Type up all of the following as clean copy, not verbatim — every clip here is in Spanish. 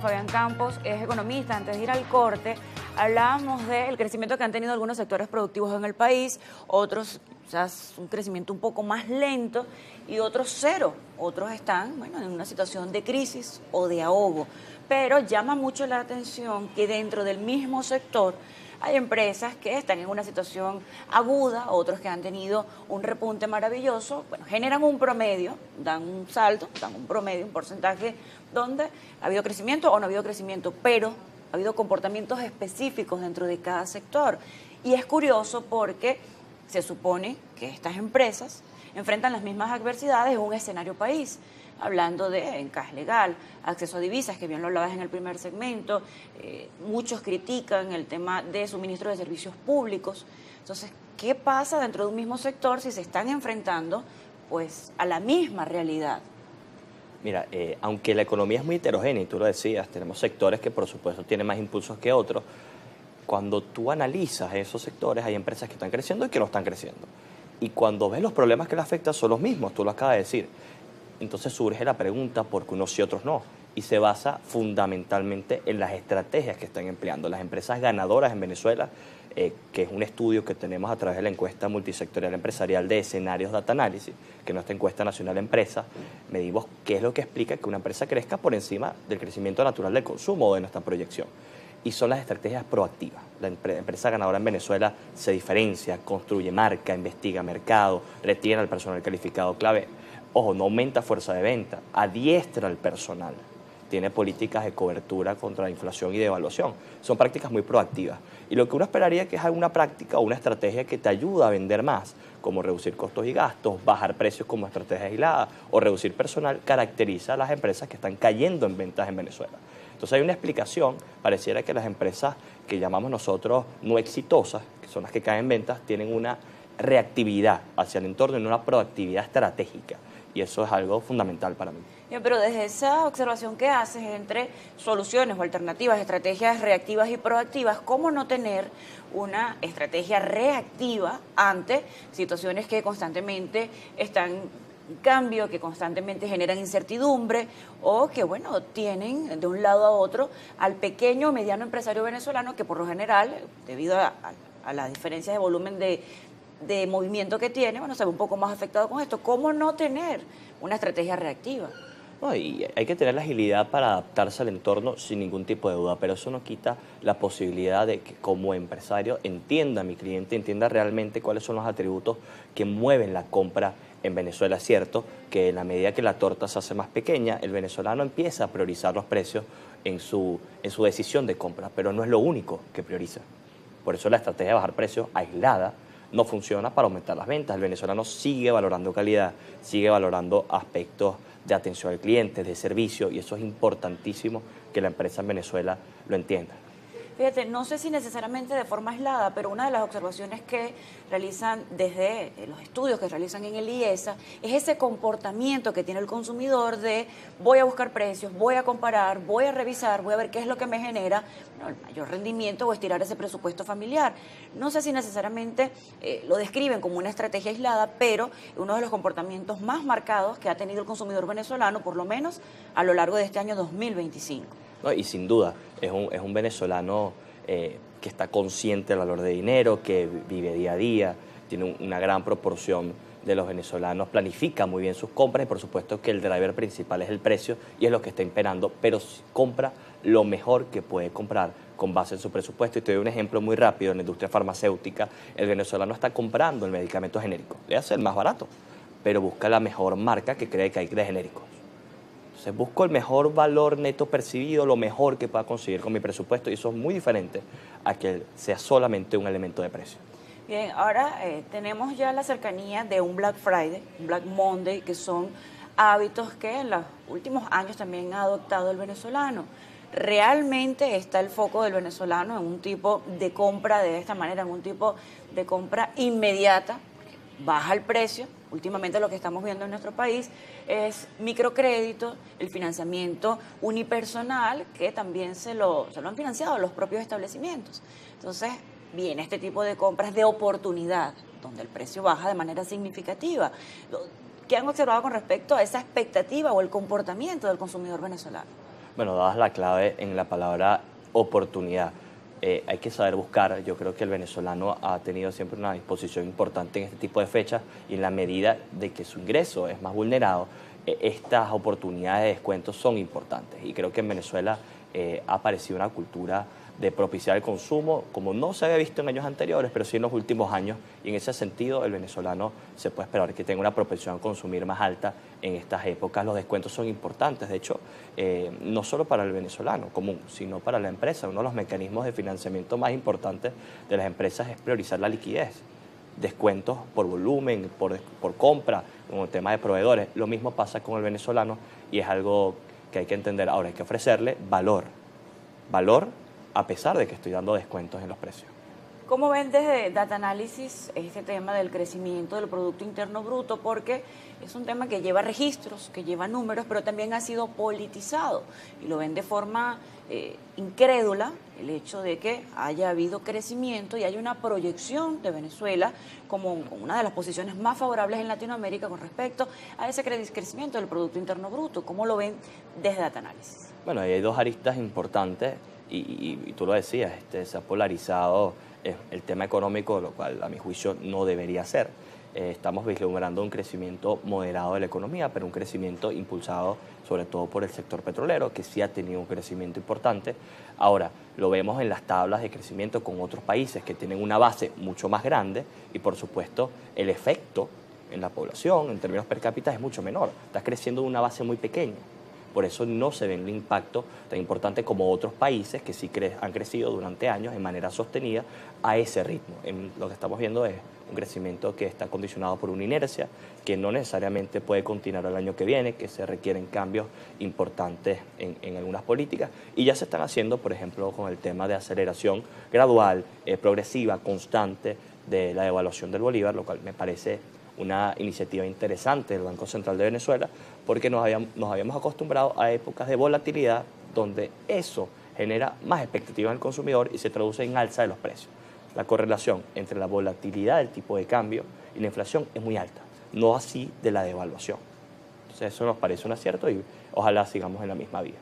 Fabián Campos es economista. Antes de ir al corte, hablábamos del crecimiento que han tenido algunos sectores productivos en el país, otros quizás un crecimiento un poco más lento y otros cero. Otros están, bueno, en una situación de crisis o de ahogo. Pero llama mucho la atención que dentro del mismo sector hay empresas que están en una situación aguda, otros que han tenido un repunte maravilloso, bueno, generan un promedio, dan un salto, dan un promedio, un porcentaje donde ha habido crecimiento o no ha habido crecimiento, pero ha habido comportamientos específicos dentro de cada sector. Y es curioso porque se supone que estas empresas enfrentan las mismas adversidades en un escenario país, hablando de encaje legal, acceso a divisas, que bien lo hablabas en el primer segmento, muchos critican el tema de suministro de servicios públicos. Entonces, ¿qué pasa dentro de un mismo sector si se están enfrentando pues a la misma realidad? Mira, aunque la economía es muy heterogénea, y tú lo decías, tenemos sectores que por supuesto tienen más impulsos que otros, cuando tú analizas esos sectores hay empresas que están creciendo y que no están creciendo. Y cuando ves los problemas que les afectan son los mismos, tú lo acabas de decir. Entonces surge la pregunta por qué unos sí y otros no. Y se basa fundamentalmente en las estrategias que están empleando. Las empresas ganadoras en Venezuela, que es un estudio que tenemos a través de la encuesta multisectorial empresarial de escenarios Data Analysis, que es nuestra encuesta nacional de empresas, medimos qué es lo que explica que una empresa crezca por encima del crecimiento natural del consumo o de nuestra proyección. Y son las estrategias proactivas. La empresa ganadora en Venezuela se diferencia, construye marca, investiga mercado, retiene al personal calificado clave. Ojo, no aumenta fuerza de venta, adiestra al personal, tiene políticas de cobertura contra la inflación y devaluación. Son prácticas muy proactivas. Y lo que uno esperaría que es alguna práctica o una estrategia que te ayuda a vender más, como reducir costos y gastos, bajar precios como estrategia aislada o reducir personal, caracteriza a las empresas que están cayendo en ventas en Venezuela. Entonces hay una explicación, pareciera que las empresas que llamamos nosotros no exitosas, que son las que caen en ventas, tienen una reactividad hacia el entorno y una proactividad estratégica. Y eso es algo fundamental para mí. Pero desde esa observación que haces entre soluciones o alternativas, estrategias reactivas y proactivas, ¿cómo no tener una estrategia reactiva ante situaciones que constantemente están en cambio, que constantemente generan incertidumbre o que, bueno, tienen de un lado a otro al pequeño o mediano empresario venezolano que por lo general, debido a las diferencias de volumen de movimiento que tiene, bueno, se ve un poco más afectado con esto? ¿Cómo no tener una estrategia reactiva? No, y hay que tener la agilidad para adaptarse al entorno sin ningún tipo de duda, pero eso no quita la posibilidad de que como empresario entienda a mi cliente, entienda realmente cuáles son los atributos que mueven la compra en Venezuela. Es cierto que en la medida que la torta se hace más pequeña, el venezolano empieza a priorizar los precios en su decisión de compra, pero no es lo único que prioriza. Por eso la estrategia de bajar precios aislada no funciona para aumentar las ventas. El venezolano sigue valorando calidad, sigue valorando aspectos de atención al cliente, de servicio, y eso es importantísimo que la empresa en Venezuela lo entienda. Fíjate, no sé si necesariamente de forma aislada, pero una de las observaciones que realizan desde los estudios que realizan en el IESA es ese comportamiento que tiene el consumidor de voy a buscar precios, voy a comparar, voy a revisar, voy a ver qué es lo que me genera el mayor rendimiento o estirar ese presupuesto familiar. No sé si necesariamente lo describen como una estrategia aislada, pero uno de los comportamientos más marcados que ha tenido el consumidor venezolano, por lo menos a lo largo de este año 2025. No, y sin duda, es un venezolano que está consciente del valor de dinero, que vive día a día, tiene una gran proporción de los venezolanos, planifica muy bien sus compras y por supuesto que el driver principal es el precio y es lo que está imperando, pero compra lo mejor que puede comprar con base en su presupuesto. Y te doy un ejemplo muy rápido: en la industria farmacéutica el venezolano está comprando el medicamento genérico, le hace el más barato, pero busca la mejor marca que cree que hay de genéricos. Entonces busco el mejor valor neto percibido, lo mejor que pueda conseguir con mi presupuesto, y eso es muy diferente a que sea solamente un elemento de precio. Bien, ahora tenemos ya la cercanía de un Black Friday, un Black Monday, que son hábitos que en los últimos años también ha adoptado el venezolano. ¿Realmente está el foco del venezolano en un tipo de compra de esta manera, en un tipo de compra inmediata? Baja el precio. Últimamente lo que estamos viendo en nuestro país es microcrédito, el financiamiento unipersonal, que también se lo han financiado los propios establecimientos. Entonces, viene este tipo de compras de oportunidad, donde el precio baja de manera significativa. ¿Qué han observado con respecto a esa expectativa o el comportamiento del consumidor venezolano? Bueno, dabas la clave en la palabra oportunidad. Hay que saber buscar. Yo creo que el venezolano ha tenido siempre una disposición importante en este tipo de fechas y en la medida de que su ingreso es más vulnerado, estas oportunidades de descuento son importantes. Y creo que en Venezuela ha aparecido una cultura de propiciar el consumo, como no se había visto en años anteriores, pero sí en los últimos años, y en ese sentido el venezolano se puede esperar que tenga una propensión a consumir más alta en estas épocas. Los descuentos son importantes, de hecho, no solo para el venezolano común, sino para la empresa. Uno de los mecanismos de financiamiento más importantes de las empresas es priorizar la liquidez. Descuentos por volumen, por compra, como el tema de proveedores. Lo mismo pasa con el venezolano y es algo que hay que entender. Ahora hay que ofrecerle valor a pesar de que estoy dando descuentos en los precios. ¿Cómo ven desde Data Analysis este tema del crecimiento del Producto Interno Bruto? Porque es un tema que lleva registros, que lleva números, pero también ha sido politizado y lo ven de forma incrédula el hecho de que haya habido crecimiento y haya una proyección de Venezuela como una de las posiciones más favorables en Latinoamérica con respecto a ese crecimiento del Producto Interno Bruto. ¿Cómo lo ven desde Data Analysis? Bueno, hay dos aristas importantes y tú lo decías, se ha polarizado el tema económico, lo cual a mi juicio no debería ser. Estamos vislumbrando un crecimiento moderado de la economía, pero un crecimiento impulsado sobre todo por el sector petrolero, que sí ha tenido un crecimiento importante. Ahora, lo vemos en las tablas de crecimiento con otros países que tienen una base mucho más grande y, por supuesto, el efecto en la población, en términos per cápita, es mucho menor. Estás creciendo de una base muy pequeña. Por eso no se ve el impacto tan importante como otros países que sí han crecido durante años de manera sostenida a ese ritmo. Lo que estamos viendo es un crecimiento que está condicionado por una inercia que no necesariamente puede continuar el año que viene, que se requieren cambios importantes en algunas políticas y ya se están haciendo, por ejemplo, con el tema de aceleración gradual, progresiva, constante de la devaluación del bolívar, lo cual me parece una iniciativa interesante del Banco Central de Venezuela, porque nos habíamos acostumbrado a épocas de volatilidad donde eso genera más expectativa en el consumidor y se traduce en alza de los precios. La correlación entre la volatilidad del tipo de cambio y la inflación es muy alta, no así de la devaluación. Entonces eso nos parece un acierto y ojalá sigamos en la misma vía.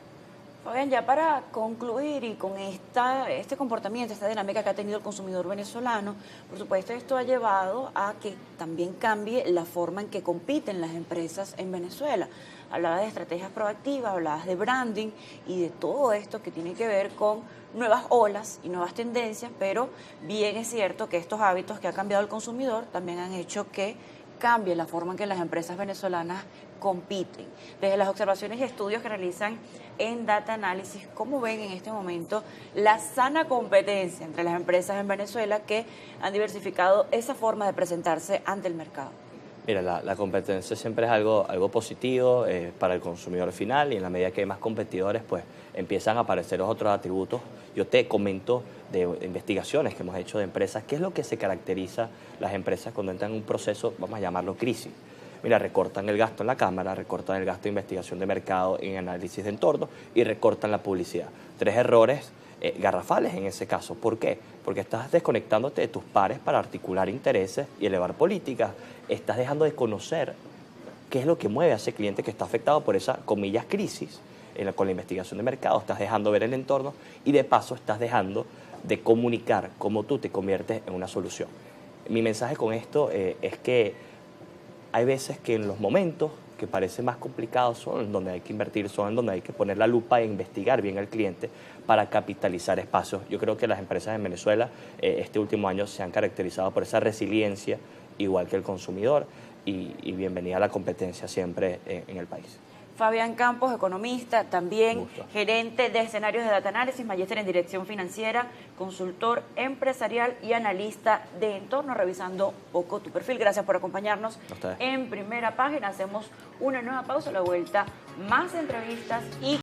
Fabián, ya para concluir y con este comportamiento, esta dinámica que ha tenido el consumidor venezolano, por supuesto esto ha llevado a que también cambie la forma en que compiten las empresas en Venezuela. Hablabas de estrategias proactivas, hablabas de branding y de todo esto que tiene que ver con nuevas olas y nuevas tendencias, pero bien es cierto que estos hábitos que ha cambiado el consumidor también han hecho que cambie la forma en que las empresas venezolanas compiten. Desde las observaciones y estudios que realizan en Data Analysis, ¿cómo ven en este momento la sana competencia entre las empresas en Venezuela que han diversificado esa forma de presentarse ante el mercado? Mira, la competencia siempre es algo positivo para el consumidor final y en la medida que hay más competidores, pues empiezan a aparecer los otros atributos. Yo te comento de investigaciones que hemos hecho de empresas, qué es lo que se caracteriza las empresas cuando entran en un proceso, vamos a llamarlo crisis. Mira, recortan el gasto en la cámara, recortan el gasto de investigación de mercado en análisis de entorno y recortan la publicidad. 3 errores garrafales en ese caso. ¿Por qué? Porque estás desconectándote de tus pares para articular intereses y elevar políticas. Estás dejando de conocer qué es lo que mueve a ese cliente que está afectado por esa, comillas, crisis con la investigación de mercado. Estás dejando ver el entorno y de paso estás dejando de comunicar cómo tú te conviertes en una solución. Mi mensaje con esto es que hay veces que en los momentos que parecen más complicados son en donde hay que invertir, son en donde hay que poner la lupa e investigar bien al cliente para capitalizar espacios. Yo creo que las empresas en Venezuela este último año se han caracterizado por esa resiliencia, igual que el consumidor, y bienvenida a la competencia siempre en el país. Fabián Campos, economista, también gerente de escenarios de Data Analysis, magíster en Dirección Financiera, consultor empresarial y analista de entorno, revisando un poco tu perfil. Gracias por acompañarnos en Primera Página. Hacemos una nueva pausa, a la vuelta, más entrevistas y